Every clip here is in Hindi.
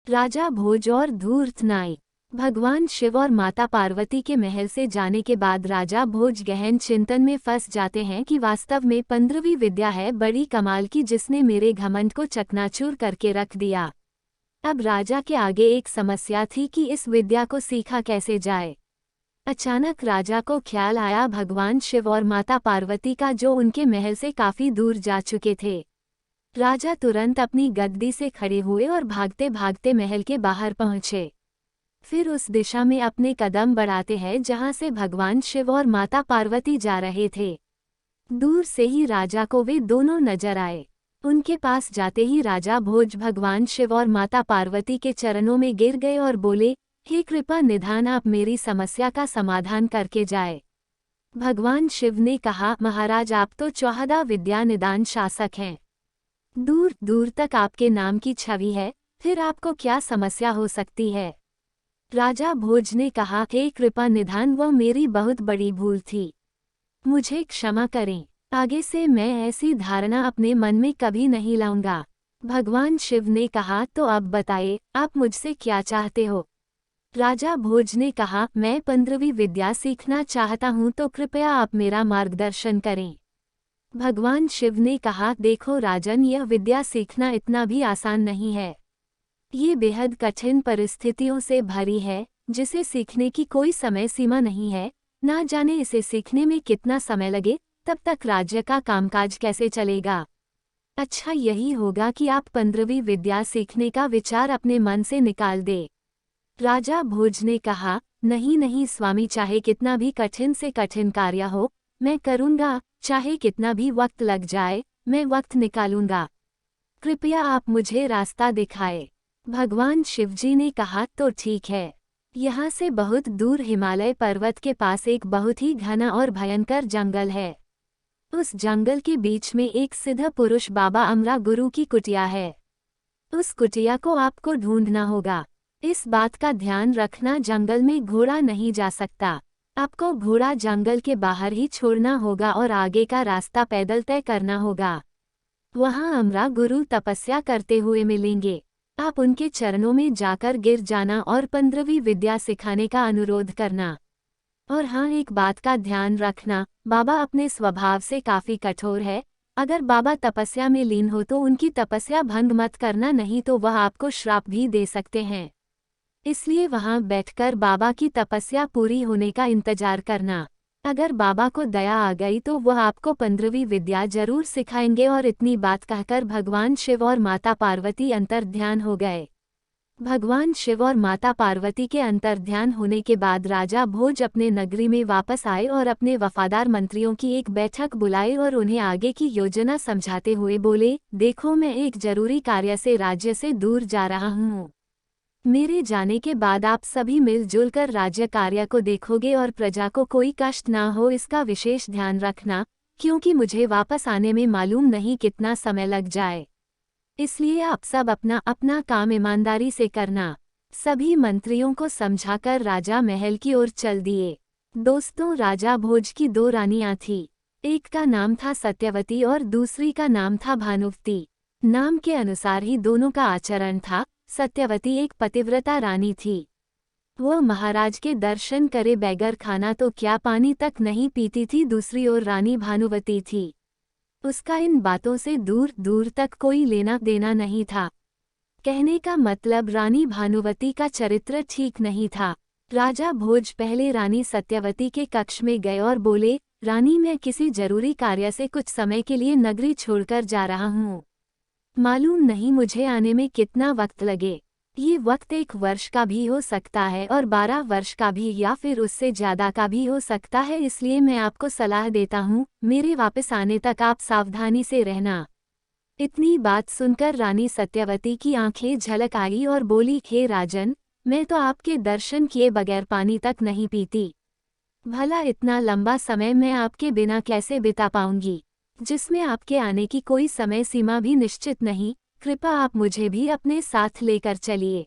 राजा भोज और धूर्त नाई। भगवान शिव और माता पार्वती के महल से जाने के बाद राजा भोज गहन चिंतन में फंस जाते हैं कि वास्तव में 15वीं विद्या है बड़ी कमाल की, जिसने मेरे घमंड को चकनाचूर करके रख दिया। अब राजा के आगे एक समस्या थी कि इस विद्या को सीखा कैसे जाए। अचानक राजा को ख्याल आया भगवान शिव और माता पार्वती का, जो उनके महल से काफी दूर जा चुके थे। राजा तुरंत अपनी गद्दी से खड़े हुए और भागते भागते महल के बाहर पहुंचे। फिर उस दिशा में अपने कदम बढ़ाते हैं जहां से भगवान शिव और माता पार्वती जा रहे थे। दूर से ही राजा को वे दोनों नजर आए। उनके पास जाते ही राजा भोज भगवान शिव और माता पार्वती के चरणों में गिर गए और बोले, हे कृपा निधान, आप मेरी समस्या का समाधान करके जाए। भगवान शिव ने कहा, महाराज आप तो 14 विद्या निदान शासक हैं। दूर दूर तक आपके नाम की छवि है, फिर आपको क्या समस्या हो सकती है। राजा भोज ने कहा, हे कृपा निधान, वह मेरी बहुत बड़ी भूल थी, मुझे क्षमा करें। आगे से मैं ऐसी धारणा अपने मन में कभी नहीं लाऊंगा। भगवान शिव ने कहा, तो अब बताइए आप मुझसे क्या चाहते हो। राजा भोज ने कहा, मैं 15वीं विद्या सीखना चाहता हूँ, तो कृपया आप मेरा मार्गदर्शन करें। भगवान शिव ने कहा, देखो राजन, यह विद्या सीखना इतना भी आसान नहीं है। ये बेहद कठिन परिस्थितियों से भरी है, जिसे सीखने की कोई समय सीमा नहीं है। ना जाने इसे सीखने में कितना समय लगे, तब तक राज्य का कामकाज कैसे चलेगा। अच्छा यही होगा कि आप 15वीं विद्या सीखने का विचार अपने मन से निकाल दे। राजा भोज ने कहा, नहीं नहीं स्वामी, चाहे कितना भी कठिन से कठिन कार्य हो, मैं करूँगा। चाहे कितना भी वक्त लग जाए, मैं वक्त निकालूंगा। कृपया आप मुझे रास्ता दिखाए। भगवान शिवजी ने कहा, तो ठीक है। यहाँ से बहुत दूर हिमालय पर्वत के पास एक बहुत ही घना और भयंकर जंगल है। उस जंगल के बीच में एक सिद्ध पुरुष बाबा अमरा गुरु की कुटिया है। उस कुटिया को आपको ढूंढना होगा। इस बात का ध्यान रखना, जंगल में घोड़ा नहीं जा सकता। आपको घोड़ा जंगल के बाहर ही छोड़ना होगा और आगे का रास्ता पैदल तय करना होगा। वहाँ अमरा गुरु तपस्या करते हुए मिलेंगे। आप उनके चरणों में जाकर गिर जाना और 15वीं विद्या सिखाने का अनुरोध करना। और हाँ, एक बात का ध्यान रखना, बाबा अपने स्वभाव से काफी कठोर है। अगर बाबा तपस्या में लीन हो तो उनकी तपस्या भंग मत करना, नहीं तो वह आपको श्राप भी दे सकते हैं। इसलिए वहां बैठकर बाबा की तपस्या पूरी होने का इंतजार करना। अगर बाबा को दया आ गई तो वह आपको 15वीं विद्या जरूर सिखाएंगे। और इतनी बात कहकर भगवान शिव और माता पार्वती अंतर्ध्यान हो गए। भगवान शिव और माता पार्वती के अंतर्ध्यान होने के बाद राजा भोज अपने नगरी में वापस आए और अपने वफादार मंत्रियों की एक बैठक बुलाई और उन्हें आगे की योजना समझाते हुए बोले, देखो मैं एक जरूरी कार्य से राज्य से दूर जा रहा हूँ। मेरे जाने के बाद आप सभी मिलजुल कर राज्य कार्य को देखोगे और प्रजा को कोई कष्ट ना हो, इसका विशेष ध्यान रखना, क्योंकि मुझे वापस आने में मालूम नहीं कितना समय लग जाए। इसलिए आप सब अपना अपना काम ईमानदारी से करना। सभी मंत्रियों को समझाकर राजा महल की ओर चल दिए। दोस्तों, राजा भोज की 2 रानियां थीं। एक का नाम था सत्यवती और दूसरी का नाम था भानुवती। नाम के अनुसार ही दोनों का आचरण था। सत्यवती एक पतिव्रता रानी थी। वह महाराज के दर्शन करे बगैर खाना तो क्या पानी तक नहीं पीती थी। दूसरी ओर रानी भानुवती थी। उसका इन बातों से दूर दूर तक कोई लेना देना नहीं था। कहने का मतलब, रानी भानुवती का चरित्र ठीक नहीं था। राजा भोज पहले रानी सत्यवती के कक्ष में गए और बोले, रानी मैं किसी जरूरी कार्य से कुछ समय के लिए नगरी छोड़कर जा रहा हूँ। मालूम नहीं मुझे आने में कितना वक्त लगे। ये वक्त 1 वर्ष का भी हो सकता है और 12 वर्ष का भी, या फिर उससे ज्यादा का भी हो सकता है। इसलिए मैं आपको सलाह देता हूँ, मेरे वापस आने तक आप सावधानी से रहना। इतनी बात सुनकर रानी सत्यवती की आंखें झलक आई और बोली, हे राजन, मैं तो आपके दर्शन किए बगैर पानी तक नहीं पीती। भला इतना लंबा समय मैं आपके बिना कैसे बिता पाऊंगी, जिसमें आपके आने की कोई समय सीमा भी निश्चित नहीं। कृपा आप मुझे भी अपने साथ लेकर चलिए।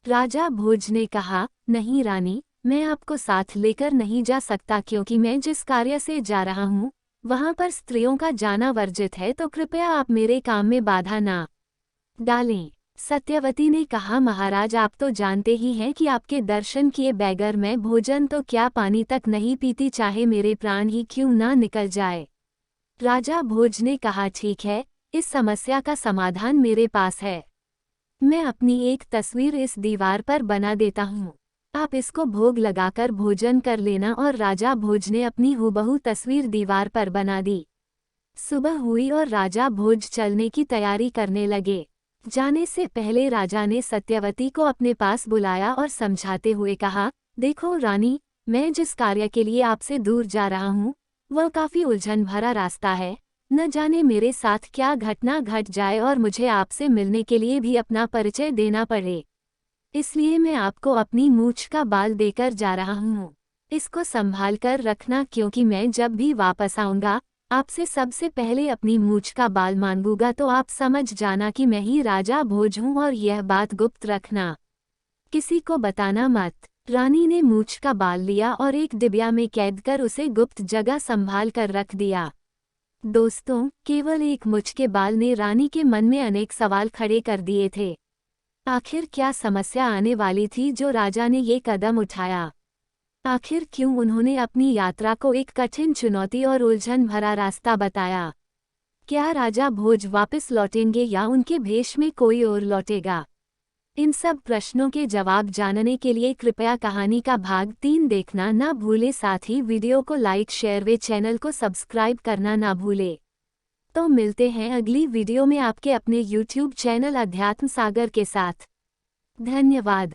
राजा भोज ने कहा, नहीं रानी, मैं आपको साथ लेकर नहीं जा सकता, क्योंकि मैं जिस कार्य से जा रहा हूँ वहाँ पर स्त्रियों का जाना वर्जित है। तो कृपया आप मेरे काम में बाधा ना डालें। सत्यवती ने कहा, महाराज आप तो जानते ही हैं कि आपके दर्शन किए बगैर मैं भोजन तो क्या पानी तक नहीं पीती, चाहे मेरे प्राण ही क्यों ना निकल जाए। राजा भोज ने कहा, ठीक है, इस समस्या का समाधान मेरे पास है। मैं अपनी एक तस्वीर इस दीवार पर बना देता हूँ, आप इसको भोग लगाकर भोजन कर लेना। और राजा भोज ने अपनी हूबहू तस्वीर दीवार पर बना दी। सुबह हुई और राजा भोज चलने की तैयारी करने लगे। जाने से पहले राजा ने सत्यवती को अपने पास बुलाया और समझाते हुए कहा, देखो रानी, मैं जिस कार्य के लिए आपसे दूर जा रहा हूँ वह काफी उलझन भरा रास्ता है। न जाने मेरे साथ क्या घटना घट जाए और मुझे आपसे मिलने के लिए भी अपना परिचय देना पड़े। इसलिए मैं आपको अपनी मूंछ का बाल देकर जा रहा हूँ। इसको संभाल कर रखना, क्योंकि मैं जब भी वापस आऊंगा आपसे सबसे पहले अपनी मूंछ का बाल मांगूंगा, तो आप समझ जाना कि मैं ही राजा भोज हूँ और यह बात गुप्त रखना, किसी को बताना मत। रानी ने मूंछ का बाल लिया और एक डिबिया में कैद कर उसे गुप्त जगह संभाल कर रख दिया। दोस्तों, केवल एक मूंछ के बाल ने रानी के मन में अनेक सवाल खड़े कर दिए थे। आखिर क्या समस्या आने वाली थी जो राजा ने ये कदम उठाया? आखिर क्यों उन्होंने अपनी यात्रा को एक कठिन चुनौती और उलझन भरा रास्ता बताया? क्या राजा भोज वापस लौटेंगे या उनके भेष में कोई और लौटेगा? इन सब प्रश्नों के जवाब जानने के लिए कृपया कहानी का भाग 3 देखना ना भूले। साथ ही वीडियो को लाइक, शेयर व चैनल को सब्सक्राइब करना ना भूले। तो मिलते हैं अगली वीडियो में आपके अपने YouTube चैनल अध्यात्म सागर के साथ। धन्यवाद।